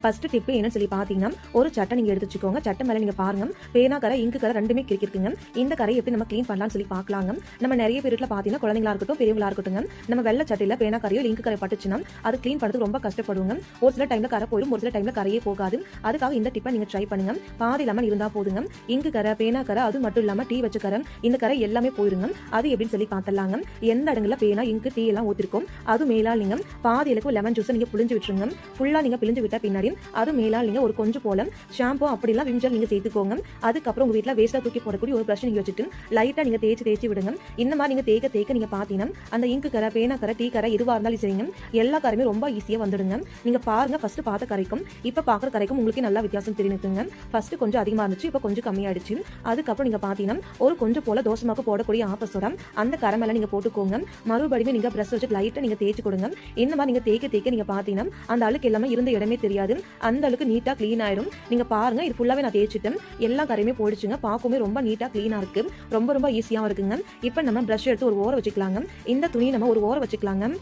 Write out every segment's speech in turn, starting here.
First tip என்னன்னு சொல்லி பாத்தீங்கன்னா, ஒரு சட்டை நீங்க எடுத்து வச்சுக்கோங்க. சட்டை மேல நீங்க பாருங்க, பேனா கரை, இங்கு கரை ரெண்டுமே கிறுக்கிருக்குங்க. இந்த கரையை எப்படி நம்ம க்ளீன் பண்ணலாம்னு சொல்லி பார்க்கலாங்க. நம்ம நிறைய பேர்ல பாத்தீங்கன்னா, குழந்தைங்களா இருக்கட்டும், பெரியவங்களா இருக்கட்டும், நம்ம வெள்ளை சட்டையில பேனா கரையோ இங்கு கரை பட்டுச்சுன்னா அது க்ளீன் பண்ணுறதுக்கு ரொம்ப கஷ்டப்படுவோங்க. ஒரு சில டைம்ல கரை போயிடும், ஒரு சில டைம்ல கரையே போகாது. அதுக்காக இந்த டிப்பை நீங்க ட்ரை பண்ணுங்க. பாதி லெமன் இருந்தா போதுங்க. இங்கு கரை, பேனா கரை, அது மட்டும் இல்லாம டீ வச்ச கரை, இந்த கரை எல்லாமே போயிருங்க. அது எப்படின்னு சொல்லி பார்த்தலாங்க. எந்த இடங்கள்ல பேனா, இங்கு, டீ எல்லாம் ஊத்திருக்கும் அது மேலா நீங்க பாதி அளவுக்கு லெமன் ஜூஸ் நீங்க புளிஞ்சு விட்டுருங்க. ஃபுல்லா நீங்க பிழிஞ்சு விட்ட பின்னாடி அது மேலா நீங்க ஒரு கொஞ்சம் போல ஷாம்பு அப்படிலாம் விம் ஜெல் நீங்க சேர்த்துக்கோங்க. அதுக்கப்புறம் உங்க வீட்டுல வேஸ்டா தூக்கி போடக்கூடிய ஒரு பிரஷ் நீங்க வச்சுட்டு லைட்டா நீங்க தேய்ச்சி விடுங்க. இந்த மாதிரி நீங்க தேய்க்க நீங்க பாத்தீங்கன்னா அந்த இங்கு கரை, பேனா கரை, டீ கரை எதுவா இருந்தாலும் சரிங்க, எல்லா கரையுமே ரொம்ப ஈஸியா வந்துடுங்க. நீங்க பாருங்க, ஃபர்ஸ்ட் பார்த்த கரைக்கும் இப்ப பாக்குற கரைக்கும் உங்களுக்கு நல்லா வித்தியாசம் தெரியுதுங்க. ஃபர்ஸ்ட் கொஞ்சம் அதிகமா இருந்துச்சு, இப்ப கொஞ்சம் கம்மியாயிடுச்சு. அதுக்கப்புறம் நீங்க பாத்தீங்கன்னா ஒரு கொஞ்சம் போல தோசைமாக்கு போடக்கூடிய ஆப்பசோட அந்த கரை மேல நீங்க போட்டுக்கோங்க. மறுபடியும் நீங்க பிரஷ் வச்சு லைட்டா நீங்க தேய்ச்சி கொடுங்க. இந்த மாதிரி நீங்க தேய்க்க நீங்க பாத்தீங்கன்னா அந்த அழுக்கு எல்லாமே இருந்த இடமே தெரியாது. அந்த அளவுக்கு நீட்டா கிளீன் ஆயிடும். நீங்க பாருங்க, இது ஃபுல்லாவே நான் தேய்ச்சிட்டேன். எல்லா கரையுமே போயிடுச்சுங்க. பார்க்கவே ரொம்ப நீட்டா கிளீனா இருக்கு. ரொம்ப ஈஸியா இருக்குங்க. இப்போ நம்ம பிரஷ் எடுத்து ஒரு ஓரம் வச்சுக்கலாங்க. இந்த துணியை நம்ம ஒரு ஓரம் வச்சுக்கலாங்க.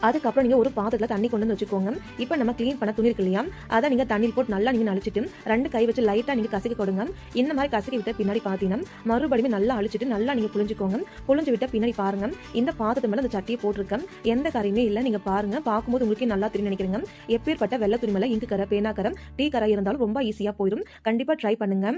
அதுக்கப்புறம் நீங்க ஒரு பாத்திரத்துல தண்ணி கொண்டு வந்து வச்சுக்கோங்க. இப்போ நம்ம க்ளீன் பண்ண துணி இருக்கு இல்லையா, அதை நீங்க தண்ணியில் போட்டு நல்லா நீங்க நலிச்சிட்டு 2 கை வச்சு லைட்டா நீங்க கசக்கி கொடுங்க. இந்த மாதிரி கசக்கி விட்ட பின்னாடி பாத்தீங்கன்னா மறுபடியும் நல்லா அழிச்சிட்டு நல்லா நீங்க புழிஞ்சுக்கோங்க. புழிஞ்சு விட்ட பின்னாடி பாருங்க, இந்த பாத்திரத்து மேல அந்த சட்டியை போட்டிருக்கேன். எந்த கரையுமே இல்லை. நீங்க பாருங்க, பார்க்கும்போது உங்களுக்கு நல்லா தெரியும் நினைக்கிறேங்க. எப்பேற்பட்ட வெள்ளை துணி மேல இங்கு கரை, பேனா கரை, டீ கரை இருந்தாலும் ரொம்ப ஈஸியா போயிடும். கண்டிப்பா ட்ரை பண்ணுங்க.